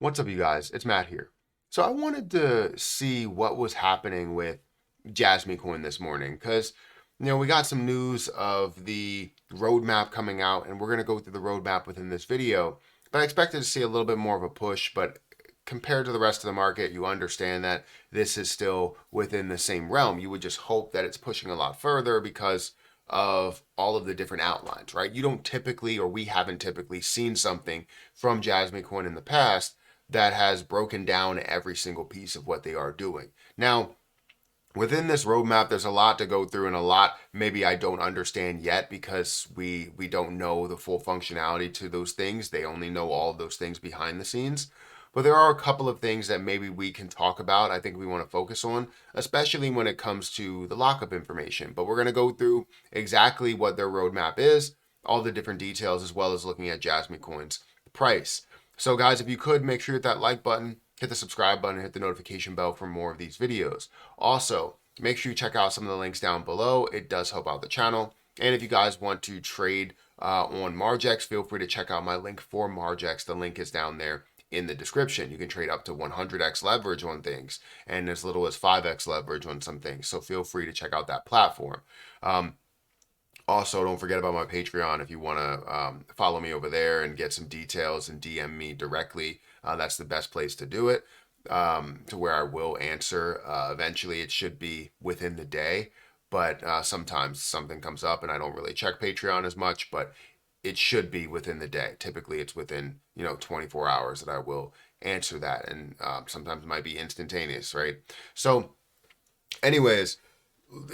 What's up, you guys? It's Matt here. So I wanted to see what was happening with JASMY coin this morning because, we got some news of the roadmap coming out, and we're going to go through the roadmap within this video. But I expected to see a little bit more of a push, but compared to the rest of the market, you understand that this is still within the same realm. You would just hope that it's pushing a lot further because of all of the different outlines, right? You don't typically, or we haven't typically seen something from JASMY coin in the past that has broken down every single piece of what they are doing. Now, within this roadmap, there's a lot to go through and a lot maybe I don't understand yet because we don't know the full functionality to those things. They only know all of those things behind the scenes. But there are a couple of things that maybe we can talk about. I think we want to focus on, especially when it comes to the lockup information. But we're going to go through exactly what their roadmap is, all the different details, as well as looking at JASMY coins price. So guys, if you could make sure you hit that like button, hit the subscribe button, hit the notification bell for more of these videos. Also, make sure you check out some of the links down below. It does help out the channel. And if you guys want to trade on Margex, feel free to check out my link for Margex. The link is down there in the description. You can trade up to 100x leverage on things and as little as 5x leverage on some things. So feel free to check out that platform. Also, don't forget about my Patreon if you want to follow me over there and get some details and DM me directly. That's the best place to do it, to where I will answer. Eventually, it should be within the day, but sometimes something comes up and I don't really check Patreon as much, but it should be within the day. Typically, it's within 24 hours that I will answer that, and sometimes it might be instantaneous, right? So, anyways,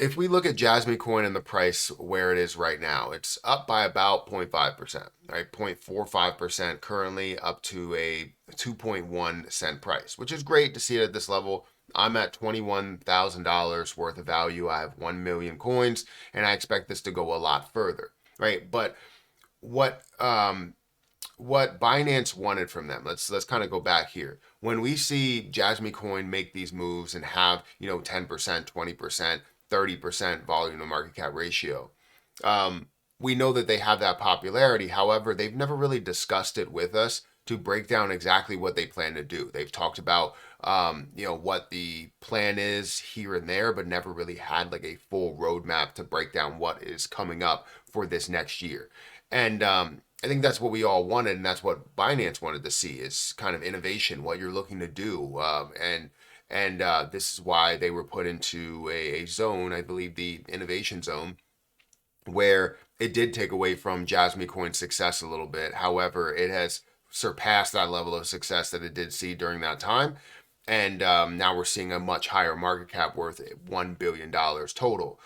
if we look at JASMY coin and the price where it is right now, it's up by about 0.5%, right? 0.45% currently, up to a 2.1 cent price, which is great to see it at this level. I'm at $21,000 worth of value. I have 1 million coins, and I expect this to go a lot further, right? But what Binance wanted from them. Let's kind of go back here. When we see JASMY coin make these moves and have 10%, 20%, 30% volume to market cap ratio, we know that they have that popularity. However, they've never really discussed it with us to break down exactly what they plan to do. They've talked about what the plan is here and there, but never really had like a full roadmap to break down what is coming up for this next year. And I think that's what we all wanted, and that's what Binance wanted to see is kind of innovation, what you're looking to do, and this is why they were put into a zone, I believe the innovation zone, where it did take away from JASMY coin's success a little bit. However, it has surpassed that level of success that it did see during that time. And now we're seeing a much higher market cap worth $1 billion total.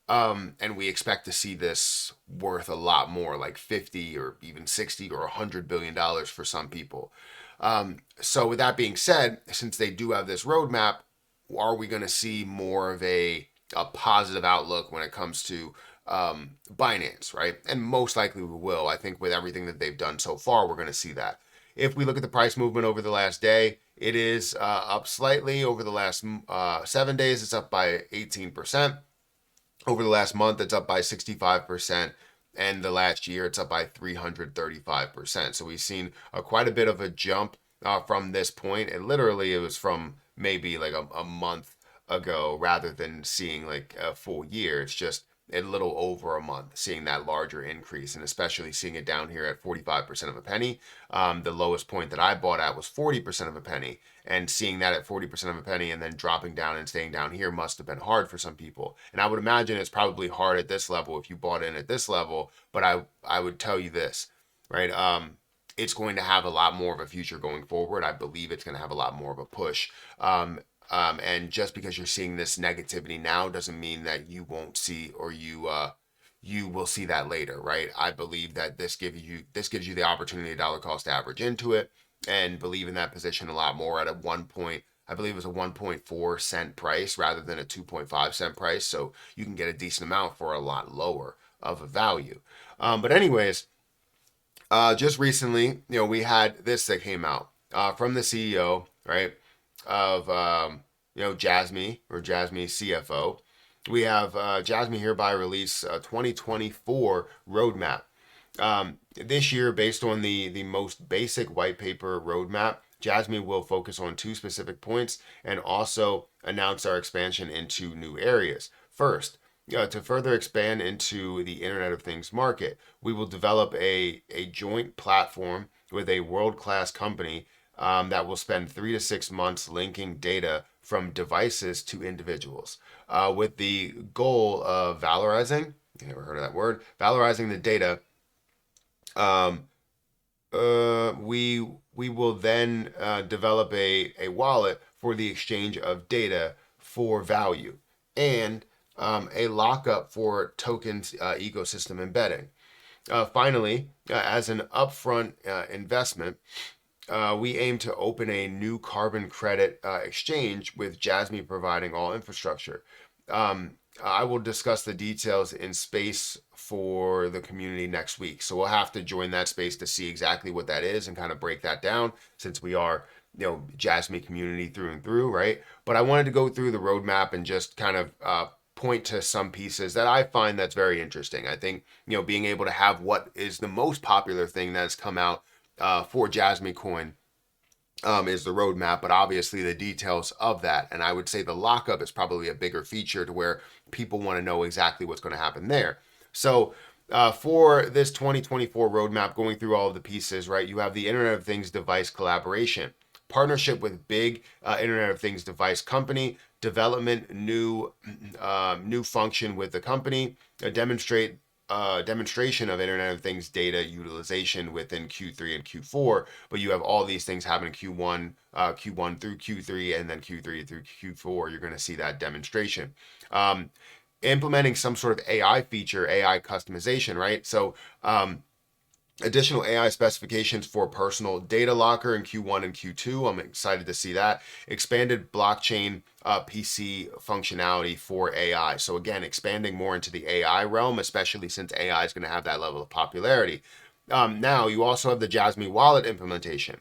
And we expect to see this worth a lot more, like 50 or even 60 or $100 billion for some people. So with that being said, since they do have this roadmap, are we going to see more of a positive outlook when it comes to Binance, right? And most likely we will. I think with everything that they've done so far, we're going to see that. If we look at the price movement over the last day, it is up slightly. Over the last 7 days, it's up by 18%. Over the last month, it's up by 65%. And the last year, it's up by 335%. So we've seen quite a bit of a jump from this point. And literally, it was from maybe like a month ago rather than seeing like a full year. It's just a little over a month, seeing that larger increase, and especially seeing it down here at 45% of a penny. The lowest point that I bought at was 40% of a penny, and seeing that at 40% of a penny and then dropping down and staying down here must have been hard for some people. And I would imagine it's probably hard at this level if you bought in at this level, but I would tell you this, right? It's going to have a lot more of a future going forward. I believe it's going to have a lot more of a push. And just because you're seeing this negativity now doesn't mean that you won't see, or you will see that later, right? I believe that this gives you the opportunity to dollar cost average into it and believe in that position a lot more at a I believe it was a 1.4 cent price rather than a 2.5 cent price. So you can get a decent amount for a lot lower of a value. But anyways, just recently, we had this that came out from the CEO, right? Of JASMY, or JASMY CFO. We have JASMY hereby release 2024 roadmap. This year, based on the most basic white paper roadmap, JASMY will focus on two specific points and also announce our expansion into new areas. First, to further expand into the Internet of Things market, we will develop a joint platform with a world-class company that will spend 3 to 6 months linking data from devices to individuals, with the goal of valorizing. You never heard of that word? Valorizing the data. Um, we will then develop a wallet for the exchange of data for value, and a lockup for tokens ecosystem embedding. Finally, as an upfront investment, we aim to open a new carbon credit exchange with JASMY providing all infrastructure. I will discuss the details in space for the community next week. So we'll have to join that space to see exactly what that is and kind of break that down, since we are, JASMY community through and through, right? But I wanted to go through the roadmap and just kind of point to some pieces that I find that's very interesting. I think, being able to have what is the most popular thing that has come out for JASMY coin is the roadmap, but obviously the details of that. And I would say the lockup is probably a bigger feature to where people want to know exactly what's going to happen there. So for this 2024 roadmap, going through all of the pieces, right, you have the Internet of Things device collaboration, partnership with big Internet of Things device company, development new function with the company, demonstration of Internet of Things data utilization within Q3 and Q4, but you have all these things happening Q1 through Q3, and then Q3 through Q4. You're going to see that demonstration. Implementing some sort of AI feature, AI customization, right? So additional AI specifications for personal data locker in Q1 and Q2. I'm excited to see that. Expanded blockchain PC functionality for AI. So again, expanding more into the AI realm, especially since AI is going to have that level of popularity. Now, you also have the JASMY wallet implementation.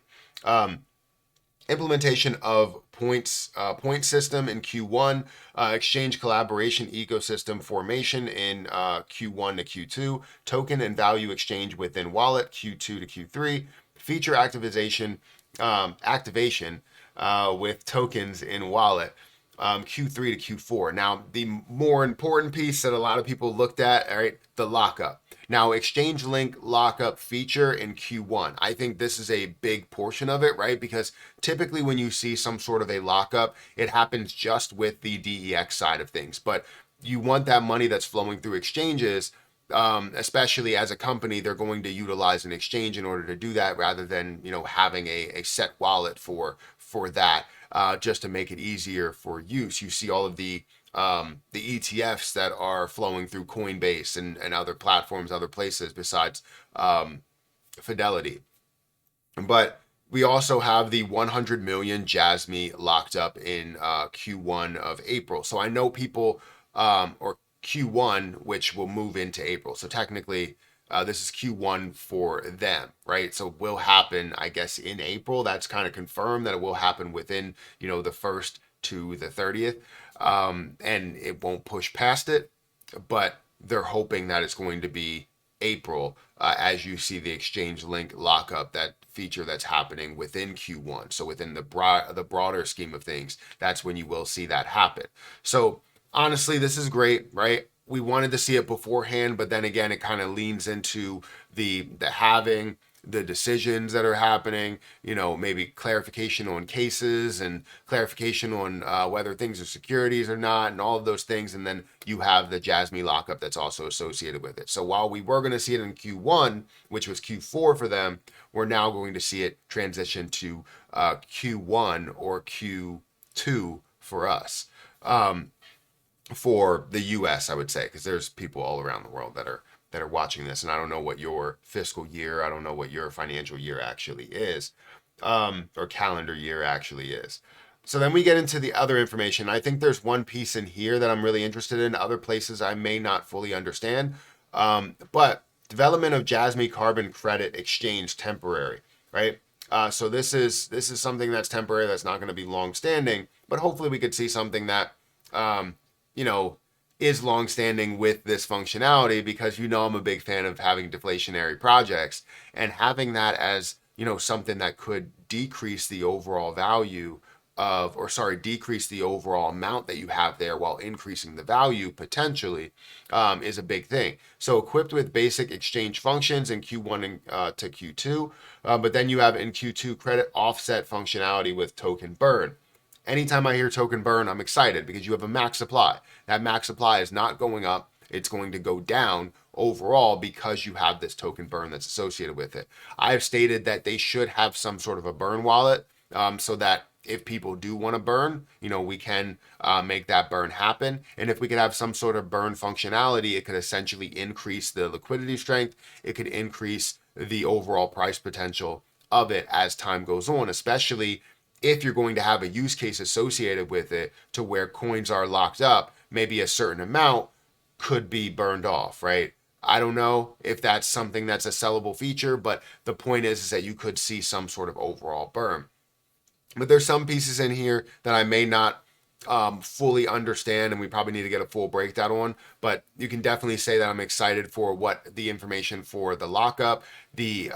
Implementation of point system in Q1, exchange collaboration ecosystem formation in Q1 to Q2, token and value exchange within wallet Q2 to Q3, feature activation with tokens in wallet Q3 to Q4. Now, the more important piece that a lot of people looked at, all right, the lockup. Now, exchange link lockup feature in Q1. I think this is a big portion of it, right? Because typically when you see some sort of a lockup, it happens just with the DEX side of things. But you want that money that's flowing through exchanges, especially as a company, they're going to utilize an exchange in order to do that, rather than having a set wallet for that, just to make it easier for use. You see all of the ETFs that are flowing through Coinbase and other platforms, other places besides Fidelity. But we also have the 100 million JASMY locked up in Q1 of April. So I know people, or Q1, which will move into April. So technically, this is Q1 for them, right? So it will happen, I guess, in April. That's kind of confirmed that it will happen within, the 1st to the 30th. And it won't push past it, but they're hoping that it's going to be April, as you see the exchange link lockup, that feature that's happening within Q1. So within the broader scheme of things, that's when you will see that happen. So honestly, this is great, right? We wanted to see it beforehand, but then again, it kind of leans into the halving, the decisions that are happening, maybe clarification on cases and clarification on whether things are securities or not, and all of those things. And then you have the JASMY lockup that's also associated with it. So while we were going to see it in Q1, which was Q4 for them, we're now going to see it transition to Q1 or Q2 for us. For the US, I would say, because there's people all around the world that are watching this, and I don't know what your fiscal year, I don't know what your financial year actually is, or calendar year actually is. So then we get into the other information. I think there's one piece in here that I'm really interested in. Other places I may not fully understand, but development of JASMY carbon credit exchange temporary, right? So this is something that's temporary, that's not going to be long standing, but hopefully we could see something that is long-standing with this functionality, because I'm a big fan of having deflationary projects, and having that as something that could decrease the overall value of, or sorry, decrease the overall amount that you have there while increasing the value potentially, is a big thing. So equipped with basic exchange functions in Q1 to Q2, but then you have in Q2 credit offset functionality with token burn. Anytime I hear token burn, I'm excited because you have a max supply. That max supply is not going up. It's going to go down overall because you have this token burn that's associated with it. I've stated that they should have some sort of a burn wallet, so that if people do want to burn, we can make that burn happen. And if we could have some sort of burn functionality, it could essentially increase the liquidity strength. It could increase the overall price potential of it as time goes on, especially if you're going to have a use case associated with it to where coins are locked up, maybe a certain amount could be burned off, right? I don't know if that's something that's a sellable feature, but the point is that you could see some sort of overall burn. But there's some pieces in here that I may not fully understand, and we probably need to get a full breakdown on. But you can definitely say that I'm excited for what the information for the lockup, the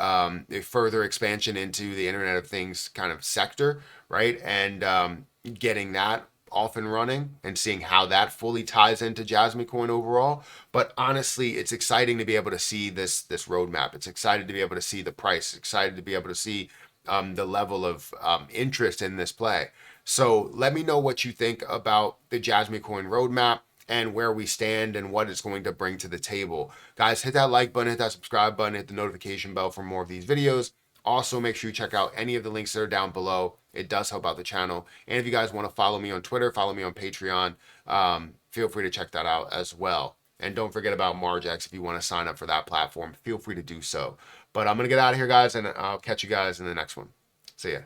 further expansion into the Internet of Things kind of sector, right? And getting that off and running and seeing how that fully ties into JASMY coin overall. But honestly, it's exciting to be able to see this roadmap. It's excited to be able to see the price. It's excited to be able to see the level of interest in this play. So let me know what you think about the JASMY coin roadmap and where we stand and what it's going to bring to the table. Guys, hit that like button, hit that subscribe button, hit the notification bell for more of these videos. Also, make sure you check out any of the links that are down below. It does help out the channel. And if you guys want to follow me on Twitter, follow me on Patreon, feel free to check that out as well. And don't forget about Margex. If you want to sign up for that platform, feel free to do so. But I'm going to get out of here, guys, and I'll catch you guys in the next one. See ya.